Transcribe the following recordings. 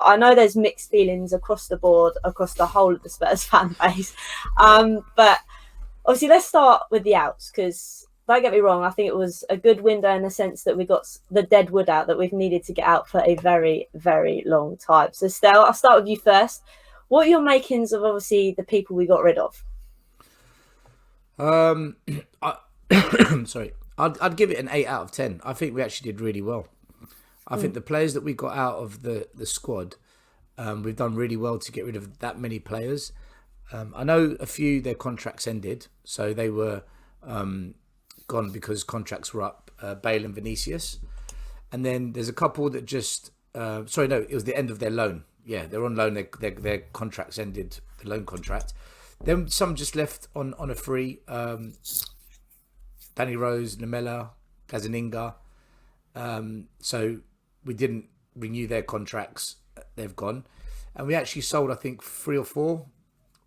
I know there's mixed feelings across the board, across the whole of the Spurs fan base. But obviously, let's start with the outs, because don't get me wrong, I think it was a good window in the sense that we got the deadwood out that we've needed to get out for a very, very long time. So, Stel, I'll start with you first. What are your makings of obviously the people we got rid of? Sorry, I'd give it an 8 out of 10. I think we actually did really well. I think the players that we got out of the squad, we've done really well to get rid of that many players. I know a few, their contracts ended, so they were gone because contracts were up, Bale and Vinicius. And then there's a couple that just, it was the end of their loan. Yeah, they're on loan, their contracts ended, the loan contract. Then some just left on a free. Danny Rose, Lamela, Gazzaniga. So we didn't renew their contracts. They've gone. And we actually sold, I think, 3 or 4.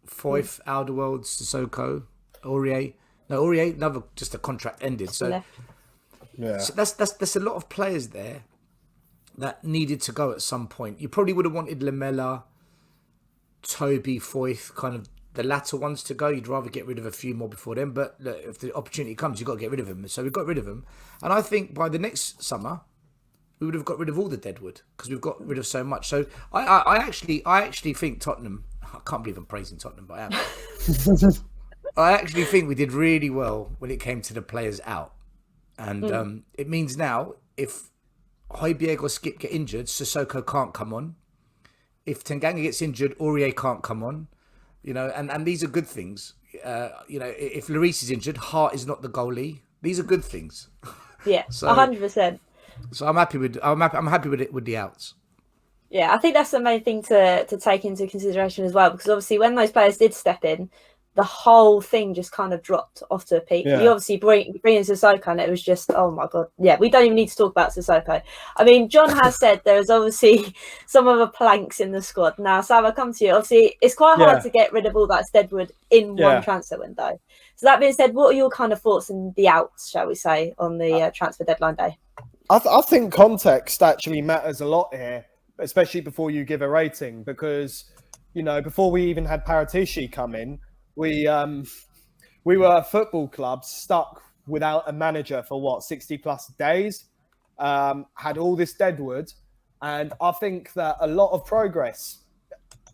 Foyth, Alderweireld, Sissoko, Aurier. No, Aurier, another, just a contract ended. So, so that's a lot of players there that needed to go at some point. You probably would have wanted Lamela, Toby, Foyth, kind of the latter ones to go. You'd rather get rid of a few more before then. But look, if the opportunity comes, you've got to get rid of them. So we got rid of them. And I think by the next summer, we would have got rid of all the deadwood because we've got rid of so much. So I actually think Tottenham, I can't believe I'm praising Tottenham, but I am. I actually think we did really well when it came to the players out. And it means now, if Højbjerg or Skip get injured, Sissoko can't come on. If Tanganga gets injured, Aurier can't come on. You know, and these are good things. You know, if Lloris is injured, Hart is not the goalie. These are good things. Yeah, 100%. So I'm happy with it with the outs. Yeah, I think that's the main thing to take into consideration as well, because obviously when those players did step in, the whole thing just kind of dropped off to a peak. Yeah. You obviously bring in Sissoko, and it was just, oh my god. Yeah, we don't even need to talk about Sissoko. I mean, John has said there is obviously some of the planks in the squad. Now, Sam, I'll come to you. Obviously, it's quite hard to get rid of all that deadwood in one transfer window. So that being said, what are your kind of thoughts and the outs, shall we say, on the transfer deadline day? I think context actually matters a lot here, especially before you give a rating, because, you know, before we even had Paratici come in, we were a football club stuck without a manager for 60 plus days, had all this deadwood. And I think that a lot of progress,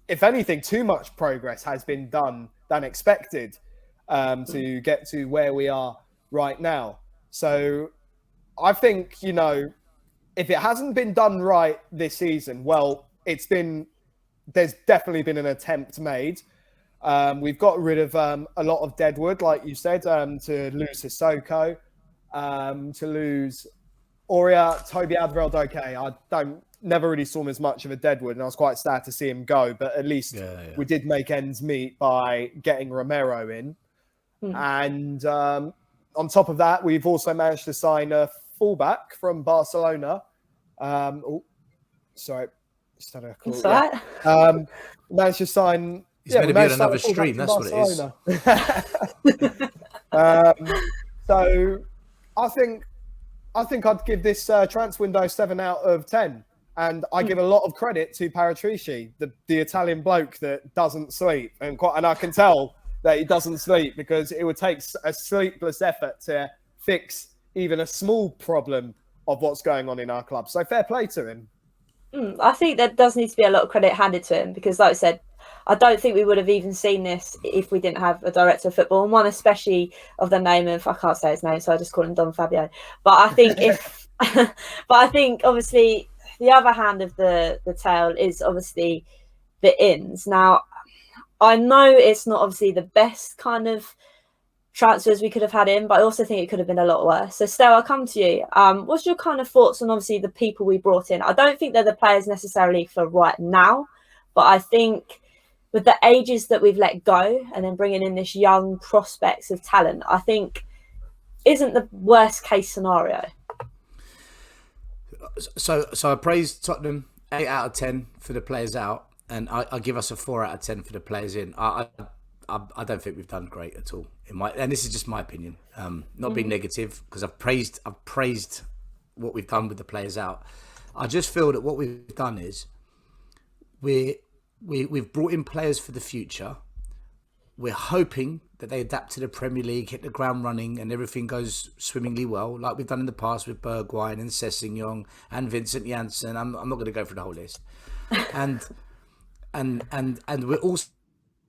if anything, too much progress has been done than expected to get to where we are right now. So I think, you know, if it hasn't been done right this season, well, there's definitely been an attempt made. We've got rid of a lot of deadwood, like you said, to lose Sissoko, to lose Aurier, Toby Alderweireld. Okay, I never really saw him as much of a deadwood, and I was quite sad to see him go. But at least we did make ends meet by getting Romero in. And on top of that, we've also managed to sign a fullback from Barcelona. Sorry, just had a call. Managed to sign. He's meant to be on another stream. That's what it is. So I think I'd give this transfer window 7 out of 10, and I give a lot of credit to Paratrici, the Italian bloke that doesn't sleep, and I can tell that he doesn't sleep because it would take a sleepless effort to fix even a small problem of what's going on in our club. So fair play to him. I think there does need to be a lot of credit handed to him because, like I said, I don't think we would have even seen this if we didn't have a director of football, and one especially of the name of, I can't say his name, so I just call him Don Fabio. But I think obviously the other hand of the tail is obviously the ins. Now, I know it's not obviously the best kind of transfers we could have had in, but I also think it could have been a lot worse. So, Stella, I'll come to you. What's your kind of thoughts on obviously the people we brought in? I don't think they're the players necessarily for right now, but I think with the ages that we've let go and then bringing in this young prospects of talent, I think isn't the worst case scenario. So I praised Tottenham 8 out of 10 for the players out, and I give us a 4 out of 10 for the players in. I don't think we've done great at all. And this is just my opinion, not being negative, because I've praised what we've done with the players out. I just feel that what we've done is we've brought in players for the future. We're hoping that they adapt to the Premier League, hit the ground running, and everything goes swimmingly well, like we've done in the past with Bergwijn and Sessegnon and Vincent Janssen. I'm not going to go through the whole list. And we're also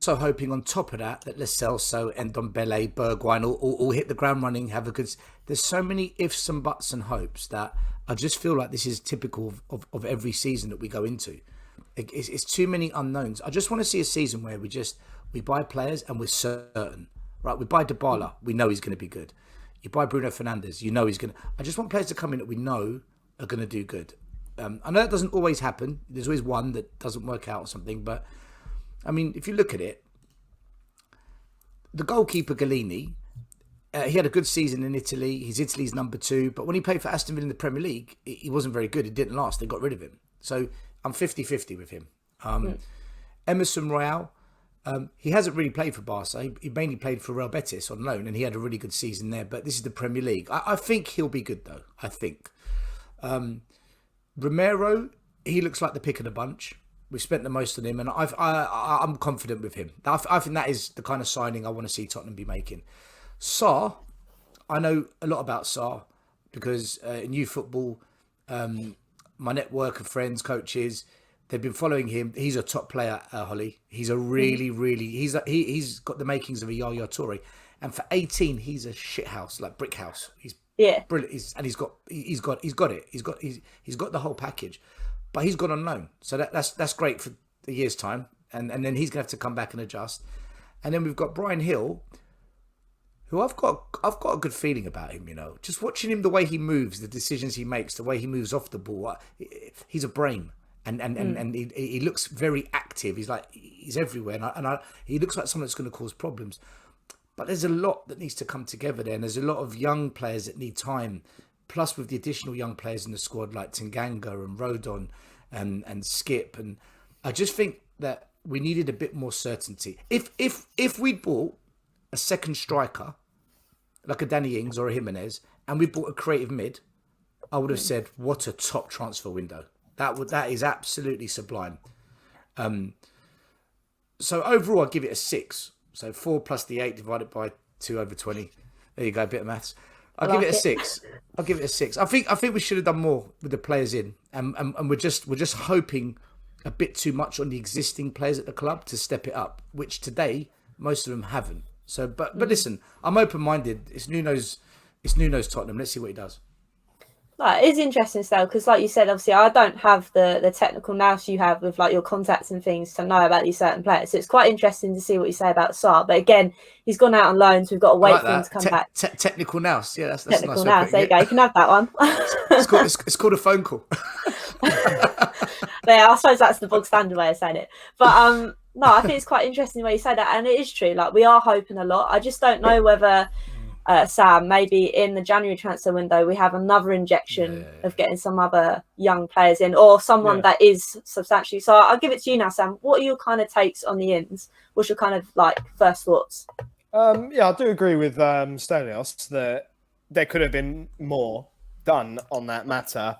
hoping on top of that Lo Celso and Ndombele, Bergwijn all hit the ground running, have a good... There's so many ifs and buts and hopes that I just feel like this is typical of every season that we go into. It's too many unknowns. I just want to see a season where we buy players and we're certain. Right, we buy Dybala, we know he's going to be good. You buy Bruno Fernandes, you know he's going to... I just want players to come in that we know are going to do good. I know that doesn't always happen. There's always one that doesn't work out or something. But, I mean, if you look at it, the goalkeeper, Galini, he had a good season in Italy. He's Italy's number 2. But when he played for Aston Villa in the Premier League, he wasn't very good. It didn't last. They got rid of him. So I'm 50-50 with him. Emerson Royal, he hasn't really played for Barca. He mainly played for Real Betis on loan, and he had a really good season there. But this is the Premier League. I think he'll be good, though. I think. Romero, he looks like the pick of the bunch. We've spent the most on him, and I'm confident with him. I think that is the kind of signing I want to see Tottenham be making. Sarr, I know a lot about Sarr because in youth football, my network of friends, coaches, they've been following him. He's a top player, Holly. He's a really, he's got the makings of a Yaya Toure. And for 18, he's a shit house, like brick house. He's brilliant. He's got it. He's got the whole package. But he's gone on loan. So that's great for a year's time. And then he's gonna have to come back and adjust. And then we've got Brian Hill, who I've got a good feeling about him, you know. Just watching him, the way he moves, the decisions he makes, the way he moves off the ball. He's a brain. And he looks very active. He's everywhere. And he looks like someone that's going to cause problems. But there's a lot that needs to come together there. And there's a lot of young players that need time. Plus with the additional young players in the squad like Tanganga and Rodon and Skip. And I just think that we needed a bit more certainty. If we'd bought a second striker, like a Danny Ings or a Jimenez, and we bought a creative mid, I would have said, what a top transfer window. That is absolutely sublime. So overall, I'd give it a 6. So 4 plus the 8 divided by 2 over 20. There you go, a bit of maths. I'll give it a 6. I'll give it a 6. I think we should have done more with the players in, and we're just hoping a bit too much on the existing players at the club to step it up, which today most of them haven't. So, but listen, I'm open-minded. It's Nuno's Tottenham. Let's see what he does. It is interesting still because, like you said, obviously I don't have the technical nous you have with like your contacts and things to know about these certain players. So it's quite interesting to see what you say about Sarr. But again, he's gone out on loan, so we've got to wait for him to come back. Technical nous, yeah, that's technical nice. Nous. There you go. You can have that one. it's called a phone call. Yeah, I suppose that's the bog standard way of saying it. But no, I think it's quite interesting the way you say that, and it is true. Like we are hoping a lot. I just don't know whether. Sam, maybe in the January transfer window we have another injection of getting some other young players in or someone that is substantially. So I'll give it to you now, Sam. What are your kind of takes on the ins? What's your kind of like first thoughts? I do agree with Stelios that there could have been more done on that matter.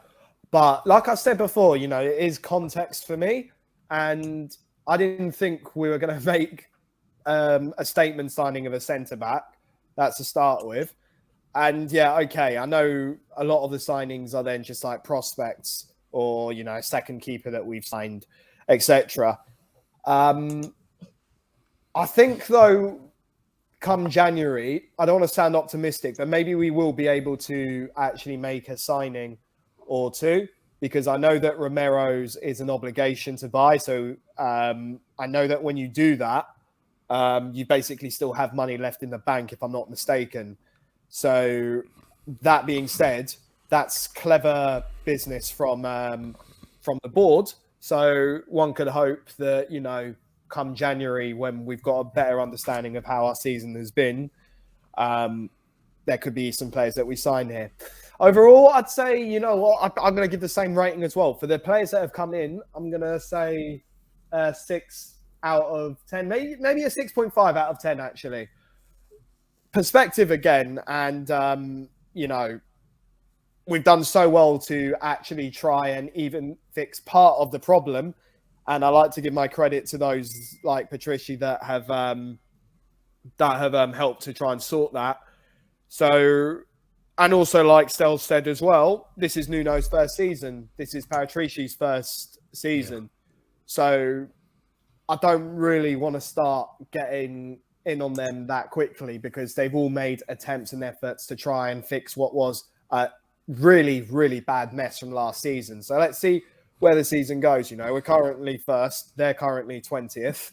But like I said before, you know, it is context for me. And I didn't think we were going to make a statement signing of a centre-back. That's to start with. And I know a lot of the signings are then just like prospects or, you know, second keeper that we've signed, etc. I think, though, come January, I don't want to sound optimistic, but maybe we will be able to actually make a signing or two because I know that Romero's is an obligation to buy. So I know that when you do that, you basically still have money left in the bank, if I'm not mistaken. So that being said, that's clever business from the board. So one could hope that, you know, come January, when we've got a better understanding of how our season has been, there could be some players that we sign here. Overall, I'd say, you know what, I'm going to give the same rating as well. For the players that have come in, I'm going to say 6 out of 10, maybe a 6.5 out of 10, actually. Perspective again, and, you know, we've done so well to actually try and even fix part of the problem. And I like to give my credit to those like Patrici that have helped to try and sort that. So, and also like Stel said as well, this is Nuno's first season. This is Patrici's first season. Yeah. So I don't really want to start getting in on them that quickly because they've all made attempts and efforts to try and fix what was a really, really bad mess from last season. So let's see where the season goes. You know, we're currently first; they're currently 20th.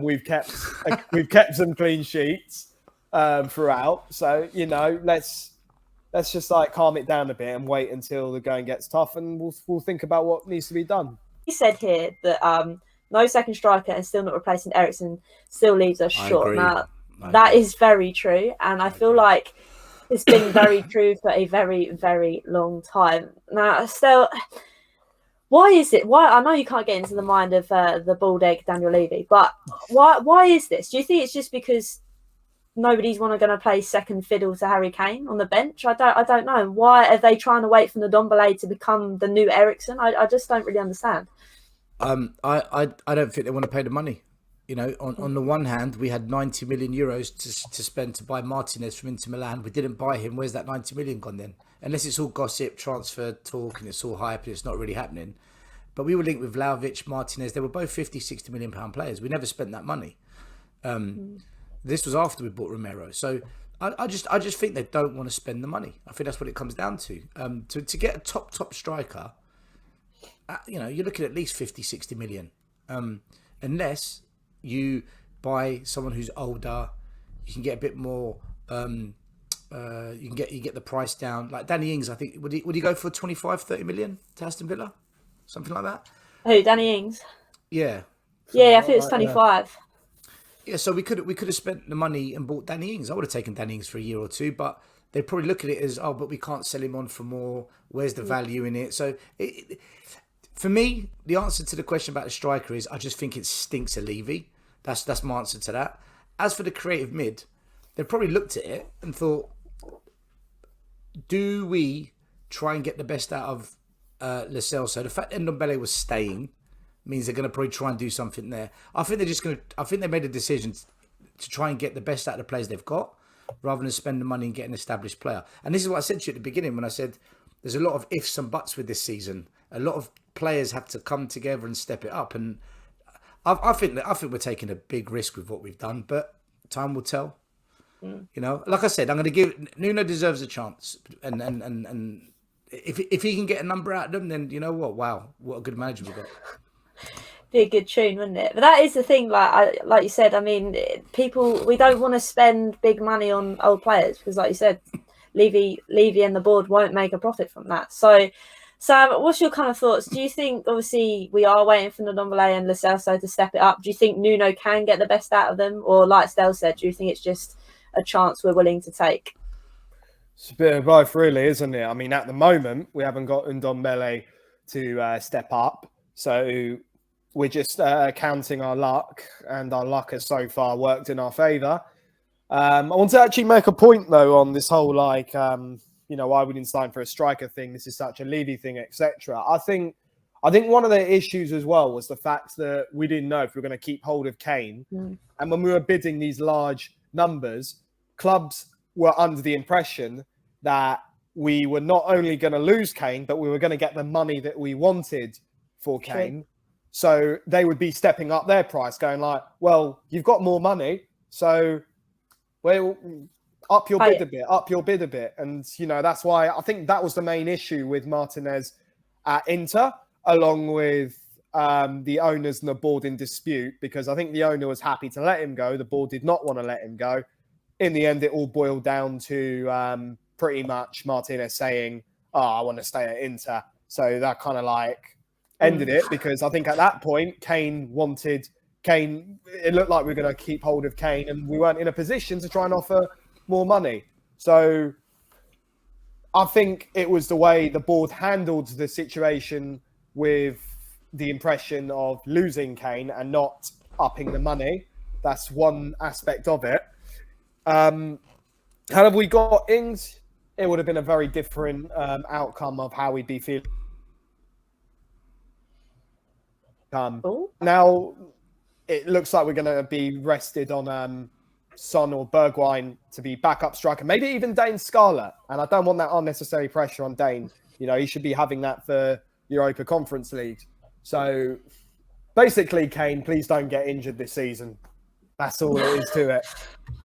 We've kept some clean sheets throughout. So you know, let's just like calm it down a bit and wait until the going gets tough, and we'll think about what needs to be done. He said here that no second striker and still not replacing Eriksen still leaves us short. Now that is very true, and I feel like it's been very true for a very, very long time. Now, still. Why is it? Why I know you can't get into the mind of the bald egg Daniel Levy, but why is this? Do you think it's just because nobody's going to play second fiddle to Harry Kane on the bench? I don't know. Why are they trying to wait for Ndombele to become the new Eriksen? I just don't really understand. I don't think they want to pay the money. You know, on the one hand, we had 90 million euros to spend to buy Martinez from Inter Milan. We didn't buy him. Where's that 90 million gone then? Unless it's all gossip, transfer talk, and it's all hype, and it's not really happening. But we were linked with Vlahovic, Martinez. They were both 50, 60 million pound players. We never spent that money. This was after we bought Romero. So I just think they don't want to spend the money. I think that's what it comes down to. To get a top striker, you know, you're looking at least 50, 60 million. Unless you buy someone who's older, you can get a bit more. You get the price down. Like Danny Ings, I think would he go for 25, 30 million to Aston Villa, something like that? Who, Danny Ings? Yeah. Yeah, I think it's 25. Yeah, so we could have spent the money and bought Danny Ings. I would have taken Danny Ings for a year or two, but they probably look at it as, oh, but we can't sell him on for more. Where's the value in it? So for me, the answer to the question about the striker is I just think it stinks of Levy. That's my answer to that. As for the creative mid, they probably looked at it and thought, do we try and get the best out of Lo Celso? The fact that Ndombele was staying means they're going to probably try and do something there. I think they made a decision to try and get the best out of the players they've got rather than spend the money and get an established player. And this is what I said to you at the beginning when I said there's a lot of ifs and buts with this season. A lot of players have to come together and step it up. And I think we're taking a big risk with what we've done, but time will tell. You know, like I said, I'm going to give Nuno deserves a chance, and if he can get a number out of them, then you know what? Wow, what a good manager we've got. Be a good tune, wouldn't it? But that is the thing. Like you said, I mean, we don't want to spend big money on old players because, like you said, Levy and the board won't make a profit from that. So, Sam, what's your kind of thoughts? Do you think, obviously, we are waiting for Ndombele and Lo Celso to step it up? Do you think Nuno can get the best out of them, or like Stel said, do you think it's just a chance we're willing to take? It's a bit of both, really, isn't it? I mean, at the moment, we haven't got Ndombele to step up. So we're just counting our luck, and our luck has so far worked in our favour. I want to actually make a point, though, on this whole, like, you know, why we didn't sign for a striker thing. This is such a Levy thing, etc. I think one of the issues as well was the fact that we didn't know if we were going to keep hold of Kane. And when we were bidding these large numbers, clubs were under the impression that we were not only going to lose Kane, but we were going to get the money that we wanted for Kane. So they would be stepping up their price, going like, well, you've got more money, so well, up your bid a bit. And, you know, that's why I think that was the main issue with Martinez at Inter, along with the owners and the board in dispute, because I think the owner was happy to let him go. The board did not want to let him go. In the end, it all boiled down to pretty much Martinez saying, oh, I want to stay at Inter. So that kind of like ended it, because I think at that point, it looked like we were going to keep hold of Kane, and we weren't in a position to try and offer more money. So I think it was the way the board handled the situation with the impression of losing Kane and not upping the money. That's one aspect of it. Had we got Ings, it would have been a very different outcome of how we'd be feeling. Oh. Now, it looks like we're going to be rested on Son or Bergwijn to be backup striker, maybe even Dane Scarlett. And I don't want that unnecessary pressure on Dane. You know, he should be having that for Europa Conference League. So basically, Kane, please don't get injured this season. That's all it is to it.